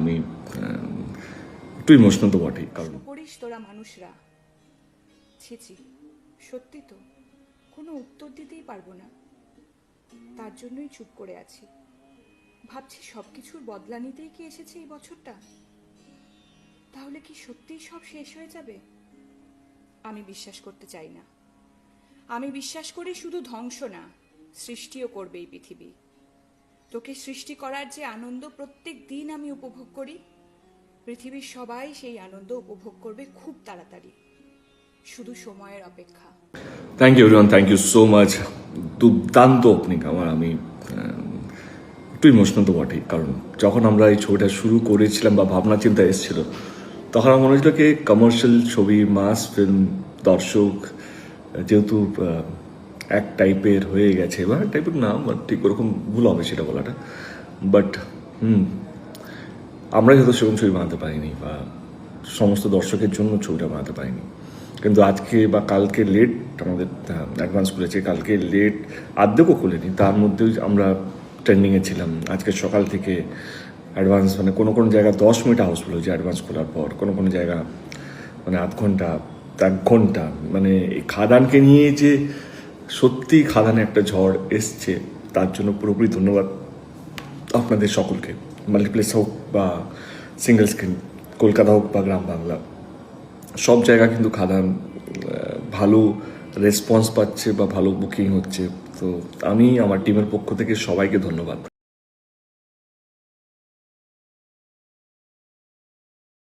আমি একটু ইমোশনাল তো বটেই। কারণ করিস তোরা মানুষরা, ছিছি, সত্যি তো কোনো উত্তর দিতেই পারবো না, তার জন্যই চুপ করে আছি। ভাবছি সব কিছুর বদলা নিতেই কি এসেছে এই বছরটা? তাহলে কি সত্যিই সব শেষ হয়ে যাবে? আমি বিশ্বাস করতে চাই না। আমি বিশ্বাস করি শুধু ধ্বংস না, সৃষ্টিও করবে এই পৃথিবী। তোকে সৃষ্টি করার যে আনন্দ প্রত্যেক দিন আমি উপভোগ করি, পৃথিবীর সবাই সেই আনন্দ উপভোগ করবে খুব তাড়াতাড়ি, শুধু সময়ের অপেক্ষা। Thank you everyone, thank you so much. দুর্দান্ত ওপেনিং আমার। আমি একটু ইমোশনাল তো বটেই। কারণ যখন আমরা এই ছবিটা শুরু করেছিলাম বা ভাবনা চিন্তা এসেছিল, তখন আমার মনে হয়েছিল কি কমার্শিয়াল ছবি, মাস ফিল্ম, দর্শক যেহেতু এক টাইপের হয়ে গেছে, বা এক টাইপের না, ঠিক ওরকম ভুল হবে সেটা বলাটা, বাট আমরা হয়তো সেরকম ছবি বানাতে পারিনি বা সমস্ত দর্শকের জন্য ছবিটা বানাতে পারিনি। কিন্তু আজকে বা কালকে লেট আমাদের অ্যাডভান্স খুলেছে, কালকে লেট আর্ধেকও খুলেনি, তার মধ্যেও আমরা ট্রেন্ডিংয়ে ছিলাম। আজকে সকাল থেকে অ্যাডভান্স মানে কোনো কোনো জায়গায় 10 মিনিট হাউসফুল হয়েছে অ্যাডভান্স খোলার পর, কোনো কোনো জায়গা মানে আধ ঘন্টা, 1 ঘন্টা। মানে এই খাদানকে নিয়ে যে সত্যি খাদানে একটা ঝড় এসছে, তার জন্য পুরোপুরি ধন্যবাদ আপনাদের সকলকে। মাল্টিপ্লেক্স হোক বা সিঙ্গেল স্ক্রিন, কলকাতা হোক বা গ্রাম বাংলা, সব জায়গা কিন্তু খাদান ভালো রেসপন্স পাচ্ছে বা ভালো বুকিং হচ্ছে। তো আমি আমার টিমের পক্ষ থেকে সবাইকে ধন্যবাদ।